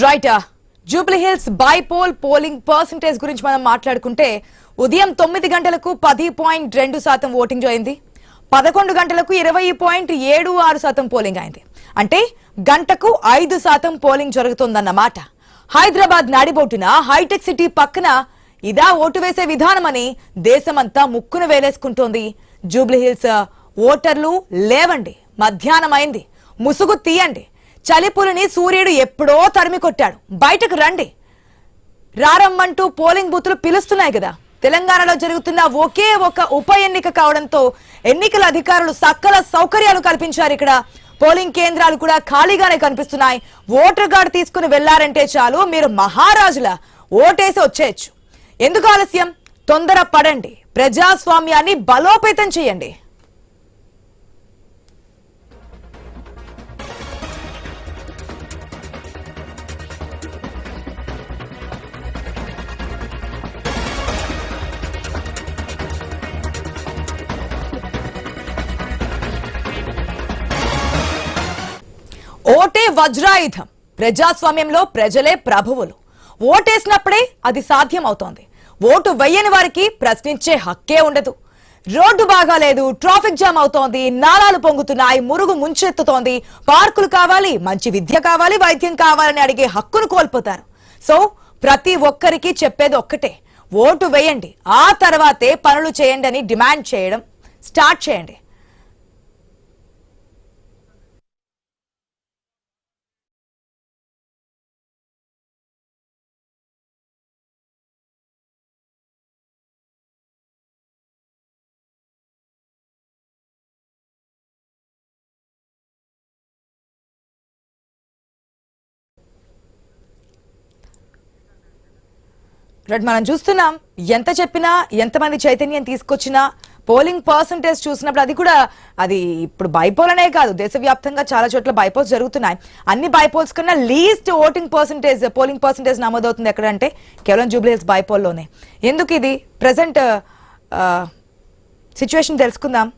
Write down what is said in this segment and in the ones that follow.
Right Jubilee hills bypoll polling percentage గురించి మనం మాట్లాడుకుంటే ఉదయం 9 గంటలకు 10.2% ఓటింగ్ అయింది. 11 గంటలకు 20.76% పోలింగ్ అయింది. అంటే గంటకు 5% పోలింగ్ జరుగుతుందన్నమాట. హైదరాబాద్ నాడిబొట్టున హైటెక్ సిటీ పక్కన ఇదా ఓటు వేసే విధానమని దేశమంతా ముక్కును వేలేసుకుంటోంది. జూబ్లీ హిల్స్ ఓటర్లు లేవండి, మధ్యాహ్నం అయింది, ముసుగు తీయండి, చలిపులిని సూర్యుడు ఎప్పుడో తరిమి కొట్టాడు, బయటకు రండి, రారమ్మంటూ పోలింగ్ బూతులు పిలుస్తున్నాయి కదా. తెలంగాణలో జరుగుతున్న ఒకే ఒక ఉప ఎన్నిక కావడంతో ఎన్నికల అధికారులు సకల సౌకర్యాలు కల్పించారు. ఇక్కడ పోలింగ్ కేంద్రాలు కూడా ఖాళీగానే కనిపిస్తున్నాయి. ఓటర్ కార్డు తీసుకుని వెళ్లారంటే చాలు, మీరు మహారాజుల ఓటేసి వచ్చేయచ్చు. ఎందుకు ఆలస్యం? తొందర పడండి, ప్రజాస్వామ్యాన్ని బలోపేతం చేయండి. ఓటే వజ్రాయుధం. ప్రజాస్వామ్యంలో ప్రజలే ప్రభువులు. ఓటేసినప్పుడే అది సాధ్యం అవుతోంది. ఓటు వెయ్యని వారికి ప్రశ్నించే హక్కే ఉండదు. రోడ్డు బాగాలేదు, ట్రాఫిక్ జామ్ అవుతోంది, నాలాలు పొంగుతున్నాయి, మురుగు ముంచెత్తుతోంది, పార్కులు కావాలి, మంచి విద్య కావాలి, వైద్యం కావాలని అడిగే హక్కును కోల్పోతారు. సో ప్రతి ఒక్కరికి చెప్పేది ఒక్కటే, ఓటు వేయండి, ఆ తర్వాతే పనులు చేయండి అని డిమాండ్ చేయడం స్టార్ట్ చేయండి. మనం చూస్తున్నాం, ఎంత చెప్పినా, ఎంతమంది చైతన్యం తీసుకొచ్చినా పోలింగ్ పర్సంటేజ్ చూసినప్పుడు అది ఇప్పుడు బైపోల్ అనే కాదు, దేశవ్యాప్తంగా చాలా చోట్ల బైపోల్స్ జరుగుతున్నాయి. అన్ని బైపోల్స్ కన్నా లీస్ట్ పోలింగ్ పర్సంటేజ్ నమోదవుతుంది ఎక్కడంటే కేవలం జూబ్లీ హిల్స్ బైపోల్లోనే. ఎందుకు ఇది? ప్రెసెంట్ సిచ్యువేషన్ తెలుసుకుందాం.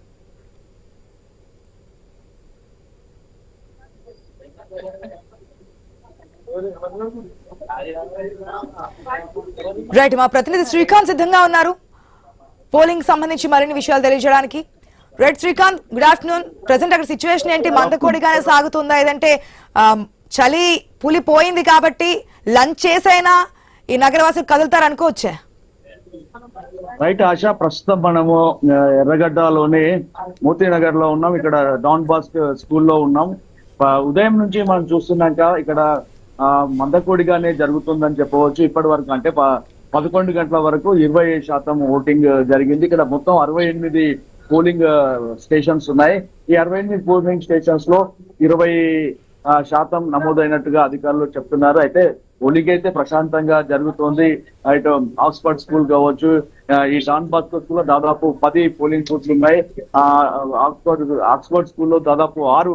రైట్, మా ప్రతినిధి శ్రీకాంత్ సిద్ధంగా ఉన్నారు పోలింగ్ సంబంధించి మరిన్ని విషయాలు తెలియజేయడానికి. Right Srikanth, good afternoon. Present అక్కడ సిచ్యువేషన్ ఏంటి? మందకోడిగానే సాగుతుందా, ఏదంటే చలి పులి పోయింది కాబట్టి లంచ్ చేసైనా ఈ నగరవాసులు కదులుతారు అనుకోవచ్చా? రైట్ ఆశ, ప్రస్తుతం మనము ఎర్రగడ్డలోనే మోతీనగర్ లో ఉన్నాం. ఇక్కడ డాన్ బాస్క్ స్కూల్లో ఉన్నాం. ఉదయం నుంచి మనం చూస్తున్నాక ఇక్కడ మందకోడిగానే జరుగుతుందని చెప్పవచ్చు. ఇప్పటి వరకు అంటే 11 గంటల వరకు 20% ఓటింగ్ జరిగింది. ఇక్కడ మొత్తం 68 పోలింగ్ స్టేషన్స్ ఉన్నాయి. ఈ 68 పోలింగ్ స్టేషన్స్ లో 20% నమోదైనట్టుగా అధికారులు చెప్తున్నారు. అయితే పోలింగ్ అయితే ప్రశాంతంగా జరుగుతోంది. ఇటు ఆక్స్ఫర్డ్ స్కూల్ కావచ్చు, ఈ డాన్ బాస్కో స్కూల్ లో దాదాపు 10 పోలింగ్ బూత్లు ఉన్నాయి. ఆక్స్ఫర్డ్ స్కూల్లో దాదాపు 6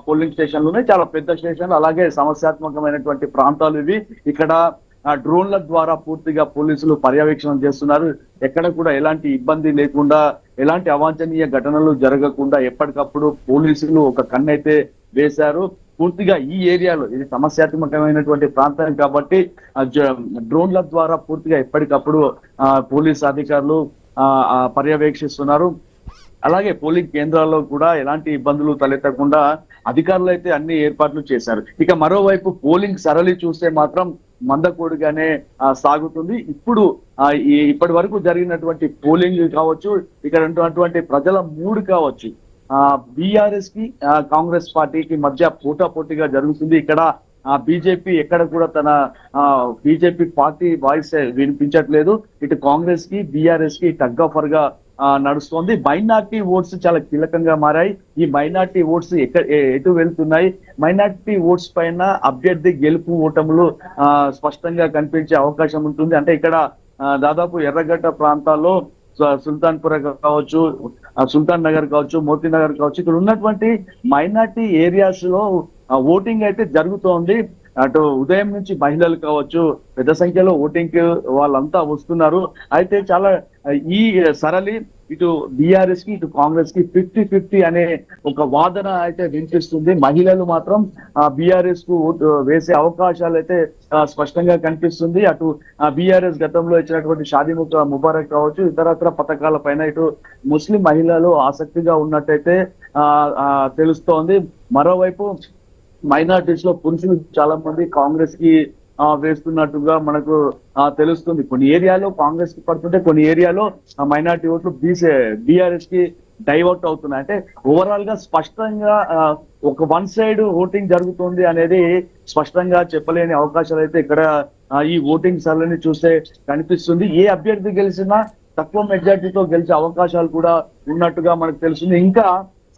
పోలింగ్ స్టేషన్లు ఉన్నాయి. చాలా పెద్ద స్టేషన్లు, అలాగే సమస్యాత్మకమైనటువంటి ప్రాంతాలు ఇవి. ఇక్కడ డ్రోన్ల ద్వారా పూర్తిగా పోలీసులు పర్యవేక్షణ చేస్తున్నారు. ఎక్కడ కూడా ఎలాంటి ఇబ్బంది లేకుండా, ఎలాంటి అవాంఛనీయ ఘటనలు జరగకుండా ఎప్పటికప్పుడు పోలీసులు ఒక కన్నైతే వేశారు. పూర్తిగా ఈ ఏరియాలో ఇది సమస్యాత్మకమైనటువంటి ప్రాంతం కాబట్టి డ్రోన్ల ద్వారా పూర్తిగా ఎప్పటికప్పుడు పోలీసు అధికారులు పర్యవేక్షిస్తున్నారు. అలాగే పోలింగ్ కేంద్రాల్లో కూడా ఎలాంటి ఇబ్బందులు తలెత్తకుండా అధికారులు అయితే అన్ని ఏర్పాట్లు చేశారు. ఇక మరోవైపు పోలింగ్ సరళి చూస్తే మాత్రం మందకోడిగానే సాగుతుంది. ఇప్పటి వరకు జరిగినటువంటి పోలింగ్ కావచ్చు, ఇక్కడ ఉన్నటువంటి ప్రజల మూడు కావచ్చు, బీఆర్ఎస్ కి కాంగ్రెస్ పార్టీకి మధ్య పోటాపోటీగా జరుగుతుంది. ఇక్కడ బీజేపీ ఎక్కడ కూడా తన బీజేపీ పార్టీ వాయిస్ వినిపించట్లేదు. ఇటు కాంగ్రెస్ కి బీఆర్ఎస్ కి టగ్ ఆఫ్ వార్ గా నడుస్తోంది. మైనార్టీ ఓట్స్ చాలా కీలకంగా మారాయి. ఈ మైనార్టీ ఓట్స్ ఎటు వెళ్తున్నాయి? మైనార్టీ ఓట్స్ పైన అభ్యర్థి గెలుపు ఓటములు స్పష్టంగా కనిపించే అవకాశం ఉంటుంది. అంటే ఇక్కడ దాదాపు ఎర్రగడ్డ ప్రాంతాల్లో సుల్తాన్పుర కావచ్చు, సుల్తాన్ నగర్ కావచ్చు, మోతీ నగర్ కావచ్చు, ఇక్కడ ఉన్నటువంటి మైనార్టీ ఏరియాస్ లో ఓటింగ్ అయితే జరుగుతోంది. అటు ఉదయం నుంచి మహిళలు కావచ్చు పెద్ద సంఖ్యలో ఓటింగ్ కి వాళ్ళంతా వస్తున్నారు. అయితే చాలా ఈ సరళి ఇటు బీఆర్ఎస్ కి ఇటు కాంగ్రెస్ కి 50-50 అనే ఒక వాదన అయితే వినిపిస్తుంది. మహిళలు మాత్రం బీఆర్ఎస్ కు ఓటు వేసే అవకాశాలు అయితే స్పష్టంగా కనిపిస్తుంది. అటు బీఆర్ఎస్ గతంలో ఇచ్చినటువంటి షాదీ ముబారక్ కావచ్చు, ఇతరత్ర పథకాల పైన ఇటు ముస్లిం మహిళలు ఆసక్తిగా ఉన్నట్టయితే తెలుస్తోంది. మరోవైపు మైనారిటీస్ లో పురుషులు చాలా మంది కాంగ్రెస్ కి వేస్తున్నట్టుగా మనకు తెలుస్తుంది. కొన్ని ఏరియాలో కాంగ్రెస్ కి పడుతుంటే కొన్ని ఏరియాలో మైనారిటీ ఓట్లు బీఆర్ఎస్ కి డైవర్ట్ అవుతున్నాయి. అంటే ఓవరాల్ గా స్పష్టంగా ఒక వన్ సైడ్ ఓటింగ్ జరుగుతుంది అనేది స్పష్టంగా చెప్పలేని అవకాశాలు అయితే ఇక్కడ ఈ ఓటింగ్ సరళిని చూస్తే కనిపిస్తుంది. ఏ అభ్యర్థి గెలిచినా తక్కువ మెజార్టీతో గెలిచే అవకాశాలు కూడా ఉన్నట్టుగా మనకు తెలుస్తుంది. ఇంకా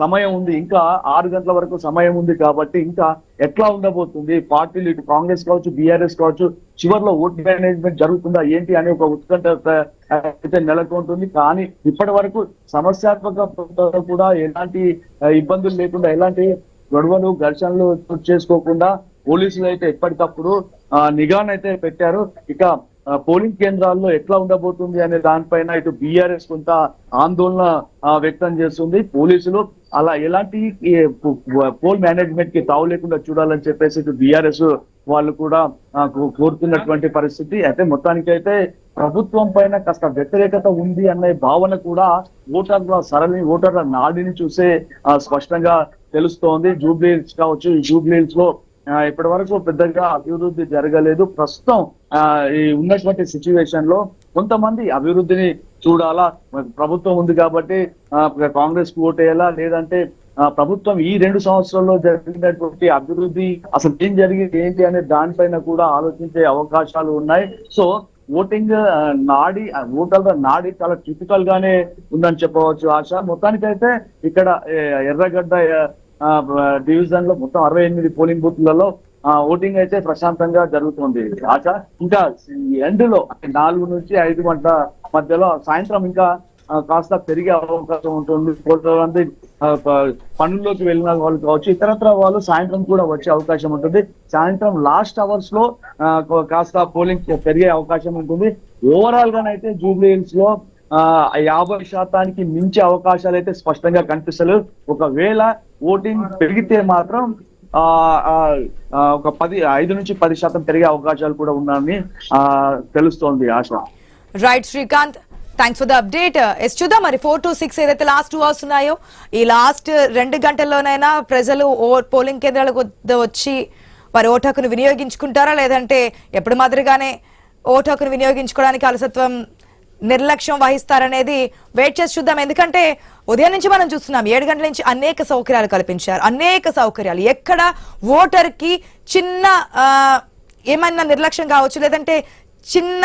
సమయం ఉంది, ఇంకా 6 గంటల వరకు సమయం ఉంది కాబట్టి ఇంకా ఎట్లా ఉండబోతుంది పార్టీలు ఇటు కాంగ్రెస్ కావచ్చు బీఆర్ఎస్ కావచ్చు చివరిలో ఓట్ మేనేజ్మెంట్ జరుగుతుందా ఏంటి అనే ఒక ఉత్కంఠ అయితే నెలకొంటుంది. కానీ ఇప్పటి వరకు సమస్యాత్మక కూడా ఎలాంటి ఇబ్బందులు లేకుండా, ఎలాంటి గొడవలు ఘర్షణలు చేసుకోకుండా పోలీసులు అయితే ఎప్పటికప్పుడు నిఘానైతే పెట్టారు. ఇక పోలింగ్ కేంద్రాల్లో ఎట్లా ఉండబోతుంది అనే దానిపైన ఇటు బీఆర్ఎస్ కొంత ఆందోళన వ్యక్తం చేస్తుంది. పోలీసులు అలా ఎలాంటి పోల్ మేనేజ్మెంట్ కి తావు లేకుండా చూడాలని చెప్పేసి ఇటు బీఆర్ఎస్ వాళ్ళు కూడా కోరుతున్నటువంటి పరిస్థితి. అయితే మొత్తానికి అయితే ప్రభుత్వం పైన కాస్త వ్యతిరేకత ఉంది అనే భావన కూడా ఓటర్ల నాడిని చూసే స్పష్టంగా తెలుస్తోంది. జూబ్లీ హిల్స్ కావచ్చు, ఈ జూబ్లీ హిల్స్ లో ఇప్పటి వరకు పెద్దగా అభివృద్ధి జరగలేదు. ప్రస్తుతం ఈ ఉన్నటువంటి సిచ్యువేషన్ లో కొంతమంది అభివృద్ధిని చూడాలా, ప్రభుత్వం ఉంది కాబట్టి కాంగ్రెస్ కు ఓటేయాలా, లేదంటే ప్రభుత్వం ఈ 2 సంవత్సరాల్లో జరిగినటువంటి అభివృద్ధి అసలు ఏం జరిగింది ఏంటి అనే దానిపైన కూడా ఆలోచించే అవకాశాలు ఉన్నాయి. సో ఓటింగ్ ఓటర్ల నాడి చాలా టిపికల్ గానే ఉందని చెప్పవచ్చు ఆశ. మొత్తానికైతే ఇక్కడ ఎర్రగడ్డ డివిజన్ లో మొత్తం 68 పోలింగ్ బూత్లలో ఓటింగ్ అయితే ప్రశాంతంగా జరుగుతుంది ఆశ. ఇంకా ఎండ్ లో 4 నుంచి 5 గంటల మధ్యలో సాయంత్రం ఇంకా కాస్త పెరిగే అవకాశం ఉంటుంది. కొంతమంది పనుల్లోకి వెళ్ళిన వాళ్ళు కావచ్చు, ఇతరత్ర వాళ్ళు సాయంత్రం కూడా వచ్చే అవకాశం ఉంటుంది. సాయంత్రం లాస్ట్ అవర్స్ లో కాస్త పోలింగ్ పెరిగే అవకాశం ఉంటుంది. ఓవరాల్ గానైతే జూబ్లీ హిల్స్ లో 50% మించే అవకాశాలు అయితే స్పష్టంగా కనిపిస్తలేవు. ఒకవేళ ఓటింగ్ పెరిగితే మాత్రం ఒక 5 నుంచి 10% పెరిగే అవకాశాలు కూడా ఉన్నాయని తెలుస్తోంది ఆశ. Right Srikanth, thanks for the update. చూద్దాం మరి 4 to 6 ఏదైతే లాస్ట్ 2 అవర్స్ ఉన్నాయో ఈ లాస్ట్ 2 గంటల్లోనైనా ప్రజలు పోలింగ్ కేంద్రాలకు వచ్చి వారి ఓటు హక్కును వినియోగించుకుంటారా, లేదంటే ఎప్పుడు మాదిరిగానే ఓటు హక్కును వినియోగించుకోవడానికి అలసత్వం నిర్లక్ష్యం వహిస్తారనేది వెయిట్ చేసి చూద్దాం. ఎందుకంటే ఉదయం నుంచి మనం చూస్తున్నాం 7 గంటల నుంచి అనేక సౌకర్యాలు కల్పించారు. అనేక సౌకర్యాలు ఎక్కడ ఓటర్ కి చిన్న ఏమైనా నిర్లక్ష్యం కావచ్చు, లేదంటే చిన్న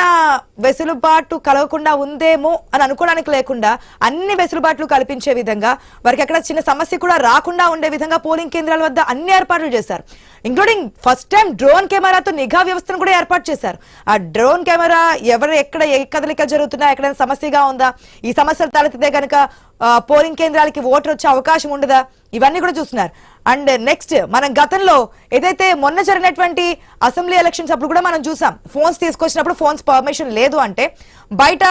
వెసులుబాటు కలగకుండా ఉందేమో అని అనుకోవడానికి లేకుండా అన్ని వెసులుబాట్లు కల్పించే విధంగా వారికి అక్కడ చిన్న సమస్య కూడా రాకుండా ఉండే విధంగా పోలింగ్ కేంద్రాల వద్ద అన్ని ఏర్పాట్లు చేశారు. ఇంక్లూడింగ్ ఫస్ట్ టైం డ్రోన్ కెమెరాతో నిఘా వ్యవస్థను కూడా ఏర్పాటు చేశారు. ఆ డ్రోన్ కెమెరా ఎక్కడ ఏ కదలికలు జరుగుతున్నా, ఎక్కడైనా సమస్యగా ఉందా, ఈ సమస్యలు తలెత్తితే కనుక పోలింగ్ కేంద్రాలకి ఓటర్ వచ్చే అవకాశం ఉండదా, ఇవన్నీ కూడా చూస్తున్నారు. అండ్ నెక్స్ట్ మనం గతంలో ఏదైతే మొన్న జరిగినటువంటి అసెంబ్లీ ఎలక్షన్స్ అప్పుడు కూడా మనం చూసాం, ఫోన్స్ తీసుకొచ్చినప్పుడు ఫోన్స్ పర్మిషన్ లేదు అంటే బయట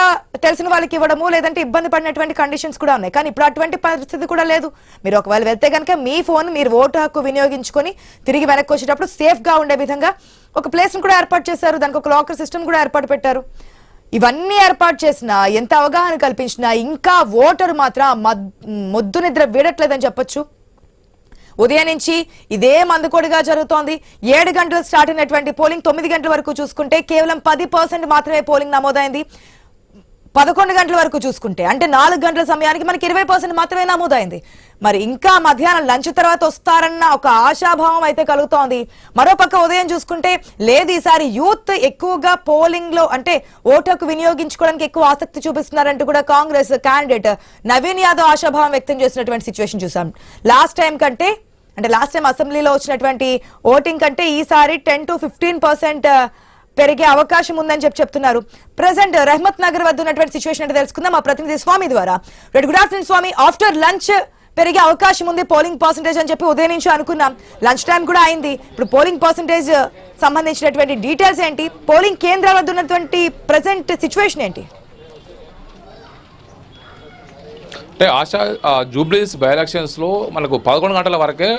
తెలిసిన వాళ్ళకి ఇవ్వడము, లేదంటే ఇబ్బంది పడినటువంటి కండిషన్స్ కూడా ఉన్నాయి. కానీ ఇప్పుడు అటువంటి పరిస్థితి కూడా లేదు. మీరు ఒకవేళ వెళ్తే కనుక మీ ఫోన్ మీరు ఓటు హక్కు వినియోగించుకొని తిరిగి వెనక్కి వచ్చేటప్పుడు సేఫ్ గా ఉండే విధంగా ఒక ప్లేస్ ను కూడా ఏర్పాటు చేశారు. దానికి ఒక లాకర్ సిస్టమ్ కూడా ఏర్పాటు పెట్టారు. ఇవన్నీ ఏర్పాటు చేసినా, ఎంత అవగాహన కల్పించినా ఇంకా ఓటరు మాత్రం మొద్దు నిద్ర వీడట్లేదని చెప్పొచ్చు. ఉదయం నుంచి ఇదే మందుకోడిగా జరుగుతోంది. 7 గంటలు స్టార్ట్ అయినటువంటి పోలింగ్ 9 గంటల వరకు చూసుకుంటే కేవలం 10% మాత్రమే పోలింగ్ నమోదైంది. 11 గంటల వరకు చూసుకుంటే అంటే 4 గంటల సమయానికి మనకి 20% మాత్రమే నమోదైంది. మరి ఇంకా మధ్యాహ్నం లంచ్ తర్వాత వస్తారన్న ఒక ఆశాభావం అయితే కలుగుతోంది. మరోపక్క ఉదయం చూసుకుంటే లేదు, ఈసారి యూత్ ఎక్కువగా పోలింగ్ లో అంటే ఓటుకు వినియోగించుకోవడానికి ఎక్కువ ఆసక్తి చూపిస్తున్నారంటూ కూడా కాంగ్రెస్ క్యాండిడేట్ నవీన్ యాదవ్ ఆశాభావం వ్యక్తం చేసినటువంటి సిచ్యువేషన్ చూసాం. లాస్ట్ టైం అసెంబ్లీలో వచ్చినటువంటి ఓటింగ్ కంటే ఈసారి 10 to 15% పెరిగే అవకాశం ఉందని చెప్తున్నారు. ప్రెసెంట్ రెహమత్ నగర్ వద్ద ఉన్నటువంటి సిచ్యువేషన్ అంటే తెలుసుకుందాం మా ప్రతినిధి స్వామి ద్వారా. గుడ్ ఆఫ్టర్నూన్ స్వామి. ఆఫ్టర్ లంచ్ పెరిగే అవకాశం ఉంది పోలింగ్ పర్సంటేజ్ అని చెప్పి ఉదయం నుంచి అనుకున్నాం. లంచ్ టైం కూడా అయింది. ఇప్పుడు పోలింగ్ పర్సంటేజ్ సంబంధించినటువంటి డీటెయిల్స్ ఏంటి, పోలింగ్ కేంద్రాల వద్ద ఉన్నటువంటి ప్రెసెంట్ సిచ్యువేషన్ ఏంటి? అంటే ఆశా జూబ్లీస్ బై ఎలక్షన్స్లో మనకు 11 గంటల వరకే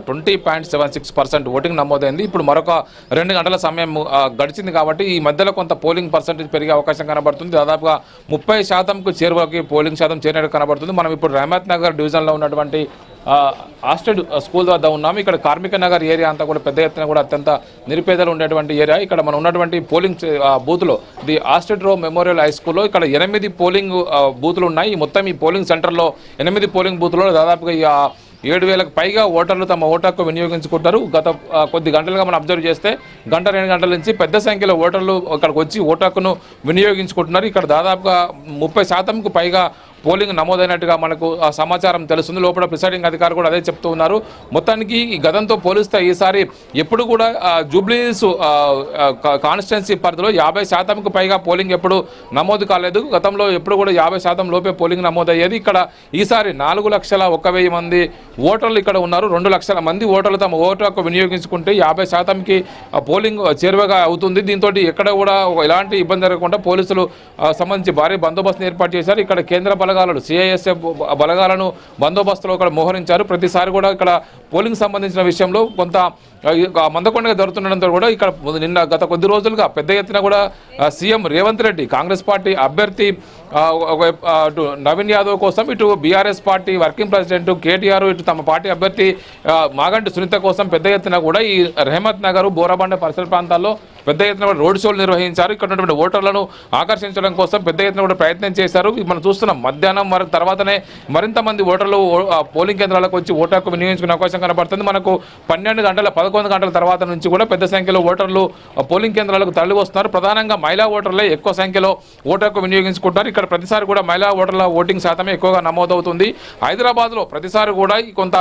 20.76% ఓటింగ్ నమోదైంది. ఇప్పుడు మరొక 2 గంటల సమయం గడిచింది కాబట్టి ఈ మధ్యలో కొంత పోలింగ్ పర్సెంటేజ్ పెరిగే అవకాశం కనబడుతుంది. దాదాపుగా 30%కు చేరువకి పోలింగ్ శాతం చేరినట్టు కనబడుతుంది. మనం ఇప్పుడు రహమత్ నగర్ డివిజన్లో ఉన్నటువంటి ఆస్టెడ్ స్కూల్ వద్ద ఉన్నాము. ఇక్కడ కార్మిక నగర్ ఏరియా అంతా కూడా పెద్ద ఎత్తున కూడా అత్యంత నిరుపేదలు ఉండేటువంటి ఏరియా. ఇక్కడ మనం ఉన్నటువంటి పోలింగ్ బూత్లో ది ఆస్టెడ్ రో మెమోరియల్ హై స్కూల్లో ఇక్కడ 8 పోలింగ్ బూతులు ఉన్నాయి. మొత్తం ఈ పోలింగ్ సెంటర్లో 8 పోలింగ్ బూత్లో దాదాపుగా 7,000కు పైగా ఓటర్లు తమ ఓటు హక్కు వినియోగించుకుంటారు. గత కొద్ది గంటలుగా మనం అబ్జర్వ్ చేస్తే 2 గంటల నుంచి పెద్ద సంఖ్యలో ఓటర్లు ఇక్కడికి వచ్చి ఓటు హక్కును వినియోగించుకుంటున్నారు. ఇక్కడ దాదాపుగా 30%కు పైగా పోలింగ్ నమోదైనట్టుగా మనకు సమాచారం తెలుస్తుంది. లోపల ప్రిసైడింగ్ అధికారి కూడా అదే చెప్తూ ఉన్నారు. మొత్తానికి ఈ గతంతో పోలిస్తే ఈసారి ఎప్పుడు కూడా జూబ్లీస్ కాన్స్టిట్యున్సీ పరిధిలో 50%కు పైగా పోలింగ్ ఎప్పుడు నమోదు కాలేదు. గతంలో ఎప్పుడు కూడా 50% లోపే పోలింగ్ నమోదయ్యేది. ఇక్కడ ఈసారి 4,01,000 మంది ఓటర్లు ఇక్కడ ఉన్నారు. 2 లక్షల మంది ఓటర్లు తమ ఓటు హక్కు వినియోగించుకుంటే 50%కి పోలింగ్ చేరువగా అవుతుంది. దీంతో ఎక్కడ కూడా ఎలాంటి ఇబ్బంది జరగకుండా పోలీసులు సంబంధించి భారీ బందోబస్తును ఏర్పాటు చేశారు. ఇక్కడ కేంద్ర బలగాలు సిఐఎస్ఎఫ్ బలగాలను బందోబస్తులో ఇక్కడ మోహరించారు. ప్రతిసారి కూడా ఇక్కడ పోలింగ్ సంబంధించిన విషయంలో కొంత మందకొండగా జరుగుతుండడంతో కూడా ఇక్కడ గత కొద్ది రోజులుగా పెద్ద ఎత్తున కూడా సీఎం రేవంత్ రెడ్డి కాంగ్రెస్ పార్టీ అభ్యర్థి అటు నవీన్ యాదవ్ కోసం, ఇటు BRS party working president KTR, ఇటు తమ పార్టీ అభ్యర్థి మాగంటి సునీత కోసం పెద్ద ఎత్తున కూడా ఈ రహమత్ నగర్ బోరాబండ పరిసర ప్రాంతాల్లో పెద్ద ఎత్తున రోడ్ షోలు నిర్వహించారు. ఇక్కడ ఉన్నటువంటి ఓటర్లను ఆకర్షించడం కోసం పెద్ద ఎత్తున కూడా ప్రయత్నం చేశారు. మనం చూస్తున్నాం మధ్యాహ్నం వరకు తర్వాతనే మరింత మంది ఓటర్లు పోలింగ్ కేంద్రాలకు వచ్చి ఓటు హక్కు వినియోగించుకునే అవకాశం కనబడుతుంది. మనకు 11 గంటల తర్వాత నుంచి కూడా పెద్ద సంఖ్యలో ఓటర్లు పోలింగ్ కేంద్రాలకు తరలి వస్తున్నారు. ప్రధానంగా మహిళా ఓటర్లే ఎక్కువ సంఖ్యలో ఓటు హక్కు వినియోగించుకుంటారు. ఇక్కడ ప్రతిసారి కూడా మహిళా ఓటర్ల ఓటింగ్ శాతమే ఎక్కువగా నమోదవుతుంది. హైదరాబాద్లో ప్రతిసారి కూడా కొంత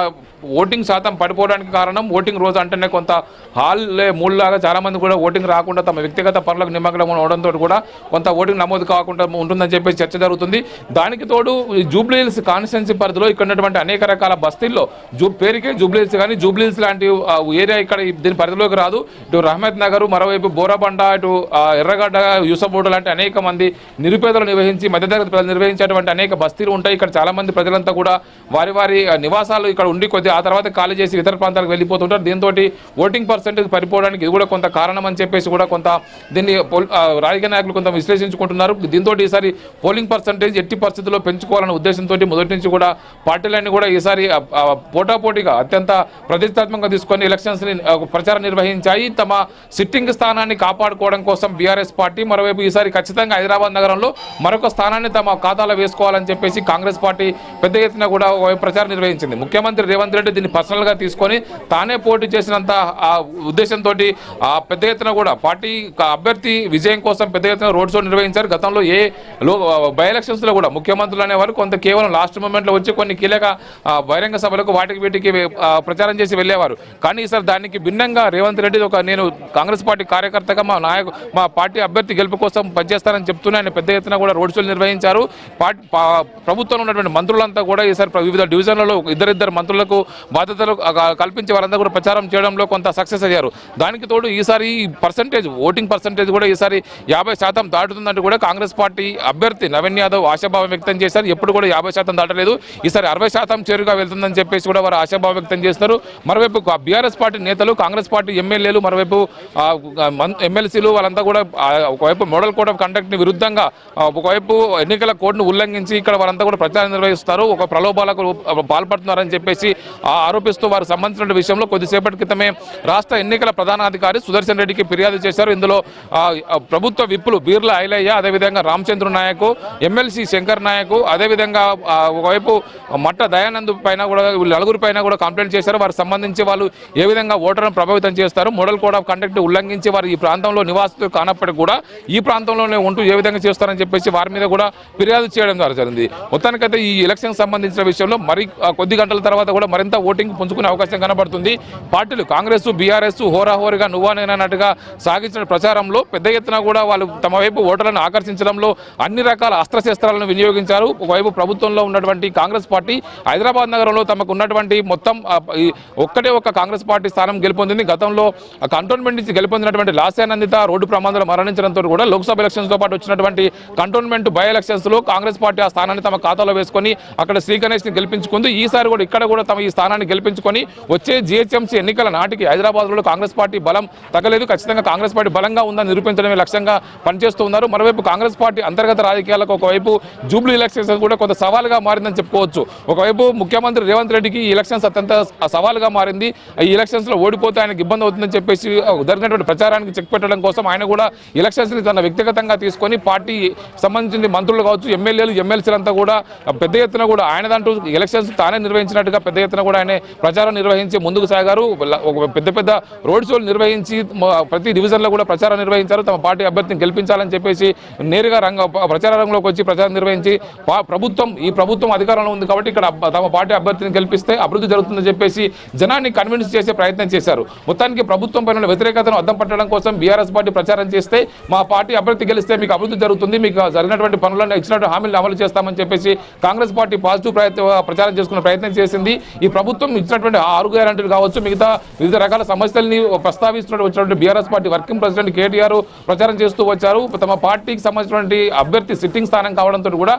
ఓటింగ్ శాతం పడిపోవడానికి కారణం ఓటింగ్ రోజు అంటేనే కొంత హాల్లే మూడులాగా చాలా మంది కూడా ఓటింగ్ రాకుండా తమ వ్యక్తిగత పనులకు నిమగ్నం అవడంతో కూడా కొంత ఓటింగ్ నమోదు కాకుండా ఉంటుందని చెప్పి చర్చ జరుగుతుంది. దానికి తోడు జూబ్లీహిల్స్ కాన్స్టిట్యున్సీ పరిధిలో ఇక్కడ ఉన్నటువంటి అనేక రకాల బస్తీల్లో పేరుకే జూబ్లీహిల్స్ కానీ జూబ్లీహిల్స్ లాంటి ఏరియా ఇక్కడ దీని పరిధిలోకి రాదు. ఇటు రహమత్ నగర్, మరోవైపు బోరాబండ, ఇటు ఎర్రగడ్డ, యూసఫోట లాంటి అనేక మంది నిరుపేదలు నిర్వహించి మధ్యతరగతి ప్రజలు నిర్వహించేటువంటి అనేక బస్తీలు ఉంటాయి. ఇక్కడ చాలా మంది ప్రజలంతా కూడా వారి నివాసాలు ఇక్కడ ఉండి ఆ తర్వాత ఖాళీ చేసి ఇతర ప్రాంతాలకు వెళ్ళిపోతుంటారు. దీంతో ఓటింగ్ పర్సెంటేజ్ పడిపోవడానికి ఇది కూడా కొంత కారణం అని చెప్పేసి కూడా కొంత దీన్ని రాజకీయ నాయకులు కొంత విశ్లేషించుకుంటున్నారు. దీంతో ఈసారి పోలింగ్ పర్సెంటేజ్ ఎట్టి పరిస్థితుల్లో పెంచుకోవాలనే ఉద్దేశంతో మొదటి నుంచి కూడా పార్టీలన్నీ కూడా ఈసారి పోటాపోటీగా అత్యంత ప్రతిష్టాత్మకంగా తీసుకొని ఎలక్షన్స్ ప్రచారం నిర్వహించాయి. తమ సిట్టింగ్ స్థానాన్ని కాపాడుకోవడం కోసం బీఆర్ఎస్ పార్టీ మరోవైపు ఈసారి ఖచ్చితంగా హైదరాబాద్ నగరంలో మరొక స్థానాన్ని తమ ఖాతాలో వేసుకోవాలని చెప్పేసి కాంగ్రెస్ పార్టీ పెద్ద ఎత్తున కూడా ప్రచారం నిర్వహించింది. ముఖ్యమంత్రి రేవంత్ రెడ్డి దీన్ని పర్సనల్గా తీసుకొని తానే పోటీ చేసినంత ఉద్దేశంతో పెద్ద ఎత్తున కూడా పార్టీ అభ్యర్థి విజయం కోసం పెద్ద ఎత్తున రోడ్ షో నిర్వహించారు. గతంలో బై ఎలక్షన్స్ లో కూడా ముఖ్యమంత్రులు అనేవారు కొంత కేవలం లాస్ట్ మూమెంట్ లో వచ్చి కొన్ని కీలక బహిరంగ సభలకు వీటికి ప్రచారం చేసి వెళ్ళేవారు. కానీ ఈసారి దానికి భిన్నంగా రేవంత్ రెడ్డి నేను కాంగ్రెస్ పార్టీ కార్యకర్తగా మా పార్టీ అభ్యర్థి గెలుపు కోసం పనిచేస్తారని చెప్తూనే ఆయన పెద్ద ఎత్తున కూడా రోడ్ షోలు నిర్వహించారు. ప్రభుత్వంలో ఉన్నటువంటి మంత్రులంతా కూడా ఈసారి వివిధ డివిజన్లలో ఇద్దరిద్దరు మంత్రులకు బాధ్యతలు కల్పించి వారంతా కూడా ప్రచారం చేయడంలో కొంత సక్సెస్ అయ్యారు. దానికి తోడు ఈసారి ఓటింగ్ పర్సెంటేజ్ కూడా ఈసారి 50% దాటుతుందంటూ కూడా కాంగ్రెస్ పార్టీ అభ్యర్థి నవీన్ యాదవ్ ఆశాభావం వ్యక్తం చేశారు. ఎప్పుడు కూడా 50% దాటలేదు, ఈసారి 60% చేరుగా వెళ్తుందని చెప్పేసి కూడా వారు ఆశాభావం వ్యక్తం చేస్తున్నారు. మరోవైపు బీఆర్ఎస్ పార్టీ నేతలు, కాంగ్రెస్ పార్టీ ఎమ్మెల్యేలు, మరోవైపు ఎమ్మెల్సీలు వాళ్ళంతా కూడా ఒకవైపు మోడల్ కోడ్ ఆఫ్ కండక్ట్ ని విరుద్ధంగా ఒకవైపు ఎన్నికల కోడ్ను ఉల్లంఘించి ఇక్కడ వారంతా కూడా ప్రచారం నిర్వహిస్తారు, ఒక ప్రలోభాలకు పాల్పడుతున్నారని చెప్పేసి ఆరోపిస్తూ వారు సంబంధించిన విషయంలో కొద్దిసేపటి క్రితమే రాష్ట్ర ఎన్నికల ప్రధానాధికారి సుదర్శన్ రెడ్డికి ఫిర్యాదు చేశారు. ఇందులో ప్రభుత్వ విప్పులు బీర్ల ఐలయ్య, అదేవిధంగా రామచంద్ర నాయక్, ఎమ్మెల్సీ శంకర్ నాయక్, అదేవిధంగా ఒకవైపు మట్ట దయానంద్ పైన కూడా నలుగురి పైన కూడా కంప్లైంట్ చేశారు. వారికి సంబంధించి వాళ్ళు ఏ విధంగా ఓటర్లను ప్రభావితం చేస్తారు, మోడల్ కోడ్ ఆఫ్ కండక్ట్ ఉల్లంఘించి వారు ఈ ప్రాంతంలో నివాసితులు కానప్పటికీ కూడా ఈ ప్రాంతంలోనే ఉంటూ ఏ విధంగా చేస్తారని చెప్పేసి వారి మీద కూడా ఫిర్యాదు చేయడం ద్వారా జరిగింది. మొత్తానికైతే ఈ ఎలక్షన్ సంబంధించిన విషయంలో మరి కొద్ది గంటల తర్వాత కూడా మరింత ఓటింగ్ పుంజుకునే అవకాశం కనబడుతుంది. పార్టీలు కాంగ్రెస్, బీఆర్ఎస్ హోరాహోరీగా నువ్వా నేనన్నట్టుగా సాగించిన ప్రచారంలో పెద్ద ఎత్తున కూడా వాళ్ళు తమ వైపు ఓటర్లను ఆకర్షించడంలో అన్ని రకాల అస్త్రశస్త్రాలను వినియోగించారు. ఒకవైపు ప్రభుత్వంలో ఉన్నటువంటి కాంగ్రెస్ పార్టీ హైదరాబాద్ నగరంలో తమకు ఉన్నటువంటి మొత్తం ఒక్కటే ఒక్క కాంగ్రెస్ పార్టీ స్థానం గెలుపొందింది. గతంలో కంటోన్మెంట్ నుంచి గెలుపొందినటువంటి లాస్యానందిత రోడ్డు ప్రమాదంలో మరణించడంతో కూడా లోక్సభ ఎలక్షన్స్ తో పాటు వచ్చినటువంటి కంటోన్మెంట్ బై ఎలక్షన్స్ లో కాంగ్రెస్ పార్టీ ఆ స్థానాన్ని తమ ఖాతాలో వేసుకొని అక్కడ శ్రీ గణేష్ ని గెలిపించుకుంది. ఈసారి కూడా ఇక్కడ కూడా తమ ఈ స్థానాన్ని గెలిపించుకొని వచ్చే జీహెచ్ఎంసీ ఎన్నికల నాటికి హైదరాబాద్ లో కాంగ్రెస్ పార్టీ బలం తగ్గలేదు, ఖచ్చితంగా కాంగ్రెస్ పార్టీ బలంగా ఉందని నిరూపించడమే లక్ష్యంగా పనిచేస్తూ ఉన్నారు. మరోవైపు కాంగ్రెస్ పార్టీ అంతర్గత రాజకీయాలకు ఒకవైపు జూబ్లీ ఎలక్షన్స్ కూడా కొంత సవాలుగా మారిందని చెప్పుకోవచ్చు. ఒకవైపు ముఖ్యమంత్రి రేవంత్ రెడ్డికి ఈ ఎలక్షన్స్ అత్యంత సవాలుగా మారింది. ఈ ఎలక్షన్స్ లో ఓడిపోతే ఆయనకు ఇబ్బంది అవుతుందని చెప్పేసి జరిగినటువంటి ప్రచారానికి చెక్ పెట్టడం కోసం ఆయన కూడా ఎలక్షన్స్ ని తన వ్యక్తిగతంగా తీసుకొని పార్టీ సంబంధించిన మంత్రులు కావచ్చు, ఎమ్మెల్యేలు, ఎమ్మెల్సీలంతా కూడా పెద్ద ఎత్తున కూడా ఆయనదంటూ ఎలక్షన్స్ తానే నిర్వహించినట్టుగా పెద్ద ఎత్తున కూడా ఆయన ప్రచారం నిర్వహించి ముందుకు సాగారు. పెద్ద పెద్ద రోడ్ షోలు నిర్వహించి ప్రతి డివిజన్ లో కూడా ప్రచారం నిర్వహించారు. తమ పార్టీ అభ్యర్థిని గెలిపించాలని చెప్పేసి నేరుగా ప్రచార రంగంలోకి వచ్చి ప్రచారం నిర్వహించి ఈ ప్రభుత్వం అధికారంలో ఉంది కాబట్టి ఇక్కడ తమ పార్టీ అభ్యర్థిని గెలిపిస్తే అభివృద్ధి జరుగుతుందని చెప్పేసి జనాన్ని కన్విన్స్ చేసే ప్రయత్నం చేశారు. మొత్తానికి ప్రభుత్వం పైన వ్యతిరేకతను అద్దం పట్టడం కోసం బీఆర్ఎస్ పార్టీ ప్రచారం చేస్తే మా పార్టీ అభ్యర్థి గెలిస్తే మీకు అభివృద్ధి జరుగుతుంది, మీకు జరిగినటువంటి పనులను ఇచ్చినటువంటి హామీలను అమలు చేస్తామని చెప్పేసి కాంగ్రెస్ పార్టీ పాజిటివ్ ప్రచారం చేసుకునే ప్రయత్నం చేసింది. ఈ ప్రభుత్వం ఇచ్చినటువంటి 6 గ్యారెంటీలు కావచ్చు, మిగతా వివిధ రకాల సమస్యల్ని ప్రస్తావిస్తున్నటువంటి BRS party working president KTR ప్రచారం చేస్తూ వచ్చారు. తమ పార్టీకి సంబంధించినటువంటి అభ్యర్థి సిట్టింగ్ స్థానం కావడంతో కూడా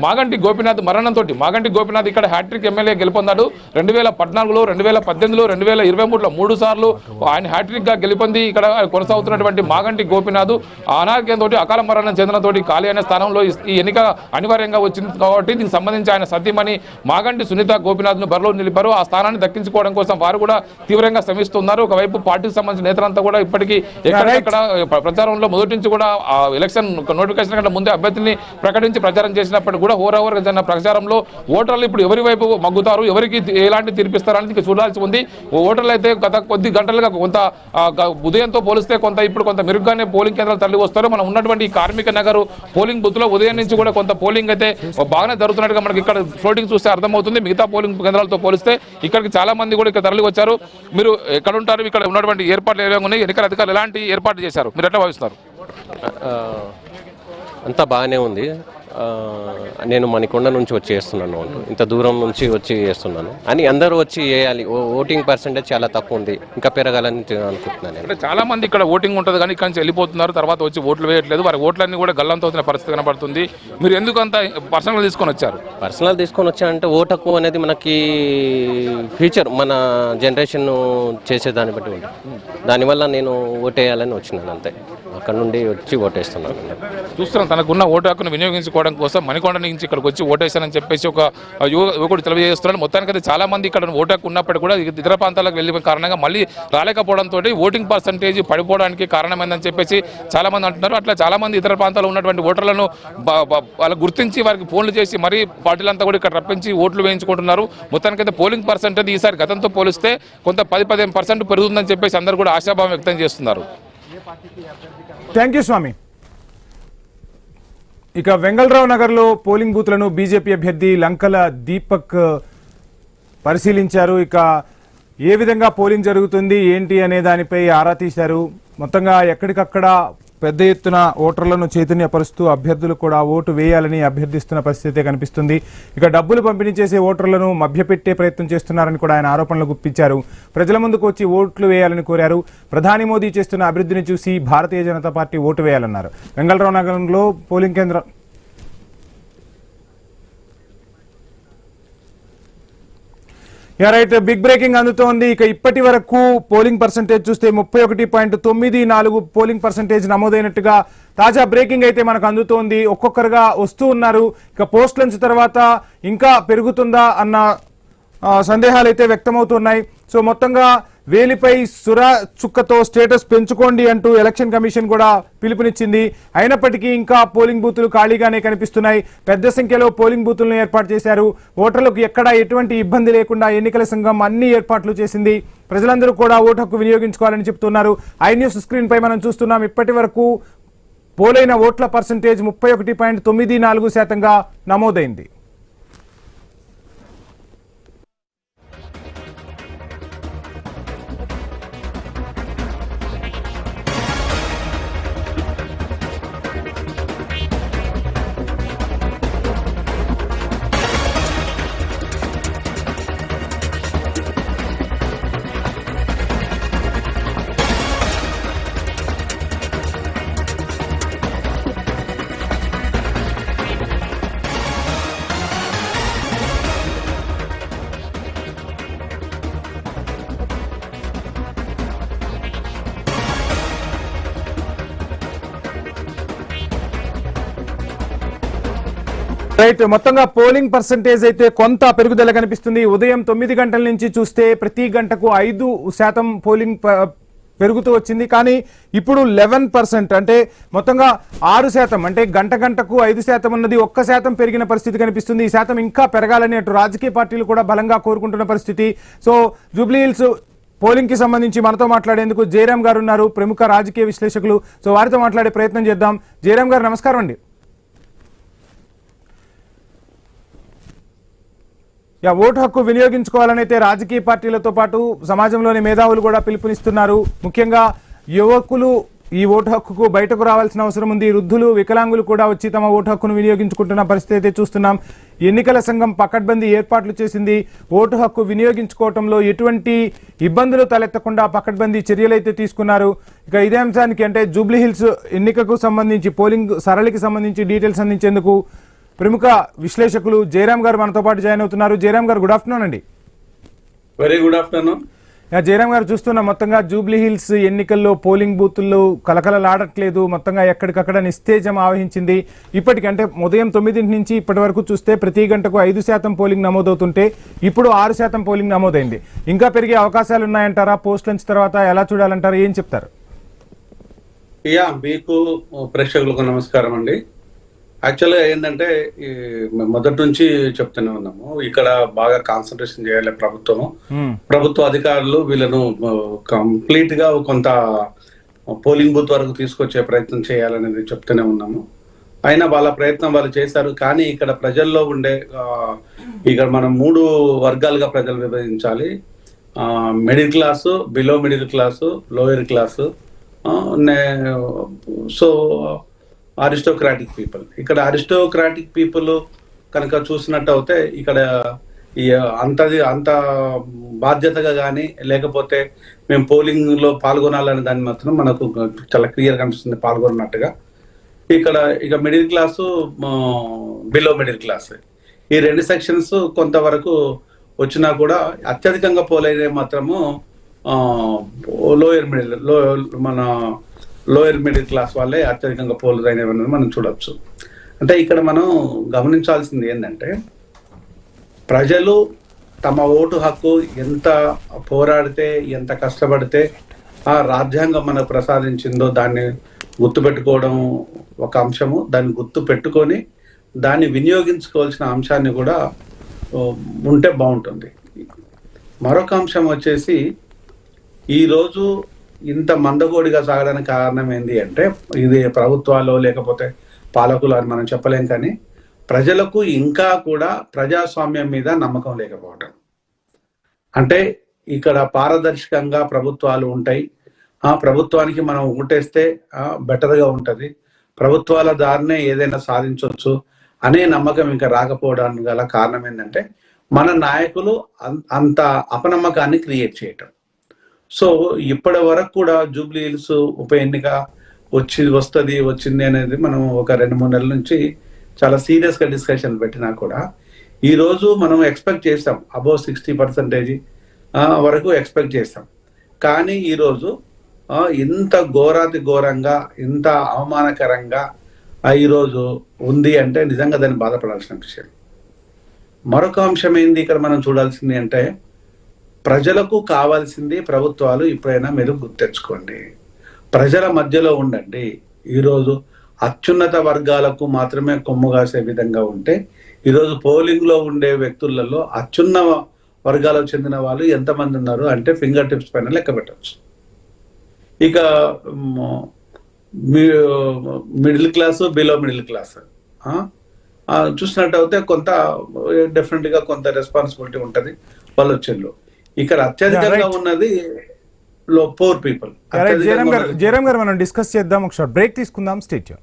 మాగంటి గోపీనాథ్ మరణంతో మాగంటి గోపీనాథ్ ఇక్కడ హ్యాట్రిక్ ఎమ్మెల్యే గెలుపొందాడు. 2014లో, 2018లో, 2023లో 3 సార్లు ఆయన హ్యాట్రిక్ గా గెలుపొంది ఇక్కడ కొనసాగుతున్నటువంటి మాగంటి గోపీనాథ్ అనారోగ్యంతో అకాల మరణం చెందినతో ఖాళీ అయిన స్థానంలో ఈ ఎన్నిక అనివార్యంగా వచ్చింది కాబట్టి దీనికి సంబంధించి ఆయన సతీమణి మాగంటి సునీత గోపీనాథ్ ను బరిలో నిలిపారు. ఆ స్థానాన్ని దక్కించుకోవడం కోసం వారు కూడా తీవ్రంగా శ్రమిస్తున్నారు. ఒకవైపు పార్టీకి సంబంధించిన నేతలంతా కూడా ఇప్పటికీ ఎక్కడెక్కడ ప్రచారంలో మొదటి నుంచి కూడా ఎలక్షన్ నోటిఫికేషన్ కంటే ముందే అభ్యర్థిని ప్రకటించి ప్రచారం చేసినప్పటికీ కూడా హోరావోరుగా జరిగిన ప్రచారంలో ఓటర్లు ఇప్పుడు ఎవరి వైపు మగ్గుతారు, ఎవరికి ఎలాంటి తీర్పిస్తారని చూడాల్సి ఉంది. ఓటర్లు అయితే గత కొద్ది గంటలుగా కొంత ఉదయంతో పోలిస్తే ఇప్పుడు కొంత మెరుగ్గానే పోలింగ్ కేంద్రాలు తరలి వస్తారు. మనం ఉన్నటువంటి కార్మిక నగర్ పోలింగ్ బూత్ లో ఉదయం నుంచి కూడా కొంత పోలింగ్ అయితే బాగానే జరుగుతున్నట్టుగా మనకి ఇక్కడ ఫ్లోటింగ్ చూస్తే అర్థమవుతుంది. మిగతా పోలింగ్ కేంద్రాలతో పోలిస్తే ఇక్కడికి చాలా మంది కూడా ఇక్కడ తరలి వచ్చారు. మీరు ఎక్కడ ఉంటారు, ఇక్కడ ఉన్నటువంటి ఏర్పాట్లు ఏమైనా ఉన్నాయి, ఎన్నికల అధికారులు ఎలాంటి ఏర్పాట్లు చేశారు, మీరు ఎట్లా భావిస్తున్నారు? అంతా బాగానే ఉంది. నేను మణికొండ నుంచి వచ్చి చేస్తున్నాను, ఇంత దూరం నుంచి వచ్చి చేస్తున్నాను అని అందరూ వచ్చి చేయాలి. ఓటింగ్ పర్సెంటేజ్ చాలా తక్కువ ఉంది, ఇంకా పెరగాలని అనుకుంటున్నాను. అంటే చాలా మంది ఇక్కడ ఓటింగ్ ఉంటుంది కానీ ఇక్కడ నుంచి వెళ్ళిపోతున్నారు, తర్వాత వచ్చి ఓట్లు వేయట్లేదు, వారి ఓట్లన్నీ కూడా గల్లంతో అవుతున్న పరిస్థితి కనబడుతుంది. మీరు ఎందుకు అంత పర్సనల్ తీసుకొని వచ్చారు? పర్సనల్ తీసుకొని వచ్చానంటే ఓటు హక్కు అనేది మనకి ఫ్యూచర్ మన జనరేషన్ చేసేదాన్ని బట్టి ఉంది. దానివల్ల నేను ఓటేయాలని వచ్చినాను అంతే. అక్కడ నుండి వచ్చి ఓటేస్తున్నాను. చూస్తున్నాం తనకున్న ఓటు హక్కును వినియోగించుకోవడం కోసం మణికొండ నుంచి ఇక్కడికి వచ్చి ఓటేశానని చెప్పేసి ఒక యువకుడు తెలియజేస్తున్నాడు. మొత్తానికి చాలా మంది ఇక్కడ ఓటు హక్కు ఉన్నప్పటికీ కూడా ఇతర ప్రాంతాలకు వెళ్ళిన కారణంగా మళ్ళీ రాలేకపోవడంతో ఓటింగ్ పర్సంటేజ్ పడిపోవడానికి కారణమైందని చెప్పేసి చాలా మంది అంటున్నారు. అట్లా చాలా మంది ఇతర ప్రాంతాల్లో ఉన్నటువంటి ఓటర్లను వాళ్ళు గుర్తించి వారికి ఫోన్లు చేసి మరీ పార్టీలంతా కూడా ఇక్కడ రప్పించి ఓట్లు వేయించుకుంటున్నారు. మొత్తానికైతే పోలింగ్ పర్సంటేజ్ ఈసారి గతంతో పోలిస్తే కొంత 10-15% పెరుగుతుందని చెప్పేసి అందరూ కూడా ఆశాభావం వ్యక్తం చేస్తున్నారు. థ్యాంక్ యూ స్వామి. ఇక వెంగళరావు నగర్లో పోలింగ్ బూత్లను బీజేపీ అభ్యర్థి లంకల దీపక్ పరిశీలించారు. ఇక ఏ విధంగా పోలింగ్ జరుగుతుంది ఏంటి అనే దానిపై ఆరా తీశారు. మొత్తంగా ఎక్కడికక్కడ పెద్ద ఎత్తున ఓటర్లను చైతన్యపరుస్తూ అభ్యర్థులు కూడా ఓటు వేయాలని అభ్యర్థిస్తున్న పరిస్థితి కనిపిస్తుంది. ఇక డబ్బులు పంపిణీ చేసే ఓటర్లను మభ్యపెట్టే ప్రయత్నం చేస్తున్నారని కూడా ఆయన ఆరోపణలు గుప్పించారు. ప్రజల ముందుకు వచ్చి ఓట్లు వేయాలని కోరారు. ప్రధాని మోదీ చేస్తున్న అభివృద్ధిని చూసి భారతీయ జనతా పార్టీ ఓటు వేయాలన్నారు. వెంగళరావు నగరంలో పోలింగ్ కేంద్రం రైట్ బిగ్ బ్రేకింగ్ అందుతోంది. ఇక ఇప్పటి వరకు పోలింగ్ పర్సంటేజ్ చూస్తే 31.94 పోలింగ్ పర్సంటేజ్ నమోదైనట్టుగా తాజా బ్రేకింగ్ అయితే మనకు అందుతోంది. ఒక్కొక్కరుగా వస్తూ ఉన్నారు. ఇక పోస్ట్ లంచ్ తర్వాత ఇంకా పెరుగుతుందా అన్న సందేహాలు అయితే వ్యక్తమవుతున్నాయి. సో మొత్తంగా వేలిపై సురా చుక్కతో స్టేటస్ పెంచుకోండి అంటూ ఎలక్షన్ కమిషన్ కూడా పిలుపునిచ్చింది. అయినప్పటికీ ఇంకా పోలింగ్ బూతులు ఖాళీగానే కనిపిస్తున్నాయి. పెద్ద సంఖ్యలో పోలింగ్ బూతులను ఏర్పాటు చేశారు. ఓటర్లకు ఎక్కడా ఎటువంటి ఇబ్బంది లేకుండా ఎన్నికల సంఘం అన్ని ఏర్పాట్లు చేసింది. ప్రజలందరూ కూడా ఓటు హక్కు వినియోగించుకోవాలని చెప్తున్నారు. ఐ న్యూస్ స్క్రీన్ పై మనం చూస్తున్నాం. ఇప్పటి వరకు పోలైన ఓట్ల పర్సంటేజ్ 31.94% నమోదైంది. రైట్, మొత్తంగా పోలింగ్ పర్సంటేజ్ అయితే కొంత పెరుగుదల కనిపిస్తుంది. ఉదయం 9 గంటల నుంచి చూస్తే ప్రతి గంటకు 5% పోలింగ్ పెరుగుతూ వచ్చింది. కానీ ఇప్పుడు 11%, అంటే మొత్తంగా 6%, అంటే గంటకు 5% ఉన్నది 1% పెరిగిన పరిస్థితి కనిపిస్తుంది. ఈ శాతం ఇంకా పెరగాలని అటు రాజకీయ పార్టీలు కూడా బలంగా కోరుకుంటున్న పరిస్థితి. సో జూబ్లీ హిల్స్ పోలింగ్ కి సంబంధించి మనతో మాట్లాడేందుకు జయరాం గారు ఉన్నారు, ప్రముఖ రాజకీయ విశ్లేషకులు. సో వారితో మాట్లాడే ప్రయత్నం చేద్దాం. జయరాం గారు నమస్కారం అండి. ఓటు హక్కు వినియోగించుకోవాలని అయితే రాజకీయ పార్టీలతో పాటు సమాజంలోని మేధావులు కూడా పిలుపునిస్తున్నారు. ముఖ్యంగా యువకులు ఈ ఓటు హక్కుకు బయటకు రావాల్సిన అవసరం ఉంది. వృద్ధులు, వికలాంగులు కూడా వచ్చి తమ ఓటు హక్కును వినియోగించుకుంటున్న పరిస్థితి అయితే చూస్తున్నాం. ఎన్నికల సంఘం పకడ్బందీ ఏర్పాట్లు చేసింది. ఓటు హక్కు వినియోగించుకోవడంలో ఎటువంటి ఇబ్బందులు తలెత్తకుండా పకడ్బందీ చర్యలు అయితే తీసుకున్నారు. ఇక ఇదే అంశానికి, అంటే జూబ్లీ హిల్స్ ఎన్నికకు సంబంధించి పోలింగ్ సరళికి సంబంధించి డీటెయిల్స్ అందించేందుకు ప్రముఖ విశ్లేషకులు జయరాం గారు మనతో పాటు జాయిన్ అవుతున్నారు. జయరాం గారు, గుడ్ ఆఫ్టర్నూన్ అండి. Very good afternoon. జయరాం గారు, చూస్తున్న మొత్తంగా జూబ్లీ హిల్స్ ఎన్నికల్లో పోలింగ్ బూతుల్లో కలకలలాడట్లేదు. మొత్తంగా ఎక్కడికక్కడ నిస్తేజం ఆవహించింది. ఇప్పటికంటే ఉదయం 9 నుంచి ఇప్పటి వరకు చూస్తే ప్రతి గంటకు 5% పోలింగ్ నమోదవుతుంటే ఇప్పుడు 6% పోలింగ్ నమోదైంది. ఇంకా పెరిగే అవకాశాలు ఉన్నాయంటారా? పోస్ట్ లంచ్ తర్వాత ఎలా చూడాలంటారా? ఏం చెప్తారు? మీకు ప్రేక్షకులకు నమస్కారం అండి. యాక్చువల్గా ఏంటంటే మొదటి నుంచి చెప్తూనే ఉన్నాము, ఇక్కడ బాగా కాన్సన్ట్రేషన్ చేయాలి ప్రభుత్వ అధికారులు. వీళ్ళను కంప్లీట్ గా కొంత పోలింగ్ బూత్ వరకు తీసుకొచ్చే ప్రయత్నం చేయాలనేది చెప్తూనే ఉన్నాము. అయినా వాళ్ళ ప్రయత్నం వాళ్ళు చేశారు. కానీ ఇక్కడ ప్రజల్లో ఉండే ఇక్కడ మనం 3 వర్గాలుగా ప్రజలు విభజించాలి. Middle class, below middle class, lower class, so aristocratic people. ఇక్కడ అరిస్టోక్రాటిక్ పీపుల్ కనుక చూసినట్టు అయితే ఇక్కడ అంత బాధ్యతగా కానీ లేకపోతే మేము పోలింగ్ లో పాల్గొనాలనే దాన్ని మాత్రం మనకు చాలా క్లియర్ కనిపిస్తుంది పాల్గొన్నట్టుగా. ఇక middle class, below middle class, ఈ 2 సెక్షన్స్ కొంతవరకు వచ్చినా కూడా అత్యధికంగా పోలైన మాత్రము లోయర్ మిడిల్ క్లాస్ వాళ్ళే అత్యధికంగా పోలైనవి మనం చూడొచ్చు. అంటే ఇక్కడ మనం గమనించాల్సింది ఏంటంటే, ప్రజలు తమ ఓటు హక్కు ఎంత పోరాడితే, ఎంత కష్టపడితే ఆ రాజ్యాంగం మనకు ప్రసాదించిందో దాన్ని గుర్తుపెట్టుకోవడం ఒక అంశము. దాన్ని గుర్తు పెట్టుకొని దాన్ని వినియోగించుకోవాల్సిన అంశాన్ని కూడా ఉంటే బాగుంటుంది. మరొక అంశం వచ్చేసి, ఈరోజు ఇంత మందగోడిగా సాగడానికి కారణం ఏంటి అంటే, ఇది ప్రభుత్వాలు లేకపోతే పాలకులు అని మనం చెప్పలేం, కానీ ప్రజలకు ఇంకా కూడా ప్రజాస్వామ్యం మీద నమ్మకం లేకపోవటం. అంటే ఇక్కడ పారదర్శకంగా ప్రభుత్వాలు ఉంటాయి, ప్రభుత్వానికి మనం ఓటేస్తే బెటర్గా ఉంటుంది, ప్రభుత్వాల దారినే ఏదైనా సాధించవచ్చు అనే నమ్మకం ఇంకా రాకపోవడానికి గల కారణం ఏంటంటే, మన నాయకులు అంత అపనమ్మకాన్ని క్రియేట్ చేయటం. సో ఇప్పటి వరకు కూడా జూబ్లీ హిల్స్ ఉప ఎన్నిక వచ్చింది అనేది మనం ఒక 2-3 నెలల నుంచి చాలా సీరియస్ గా డిస్కషన్ పెట్టినా కూడా ఈ రోజు మనం ఎక్స్పెక్ట్ చేస్తాం అబౌవ్ 60% వరకు ఎక్స్పెక్ట్ చేస్తాం. కానీ ఈరోజు ఇంత ఘోరంగా, ఇంత అవమానకరంగా ఈరోజు ఉంది అంటే నిజంగా దాన్ని బాధపడాల్సిన విషయం. మరొక అంశం ఏంది ఇక్కడ మనం చూడాల్సింది అంటే, ప్రజలకు కావాల్సింది ప్రభుత్వాలు ఇప్పుడైనా మీరు గుర్తెచ్చుకోండి, ప్రజల మధ్యలో ఉండండి. ఈరోజు అత్యున్నత వర్గాలకు మాత్రమే కొమ్ము కాసే విధంగా ఉంటే, ఈరోజు పోలింగ్ లో ఉండే వ్యక్తులలో అత్యున్న వర్గాలకు చెందిన వాళ్ళు ఎంతమంది ఉన్నారు అంటే ఫింగర్ టిప్స్ పైన లెక్క పెట్టవచ్చు. ఇక middle class, below middle class చూసినట్టు అయితే కొంత డెఫినెట్ గా కొంత రెస్పాన్సిబిలిటీ ఉంటుంది వాళ్ళ వచ్చేళ్ళు. ఇక్కడ అత్యధికంగా ఉన్నది పూర్ పీపుల్. జయరాం గారు, మనం డిస్కస్ చేద్దాం. ఒక షార్ట్ బ్రేక్ తీసుకుందాం. Stay tune.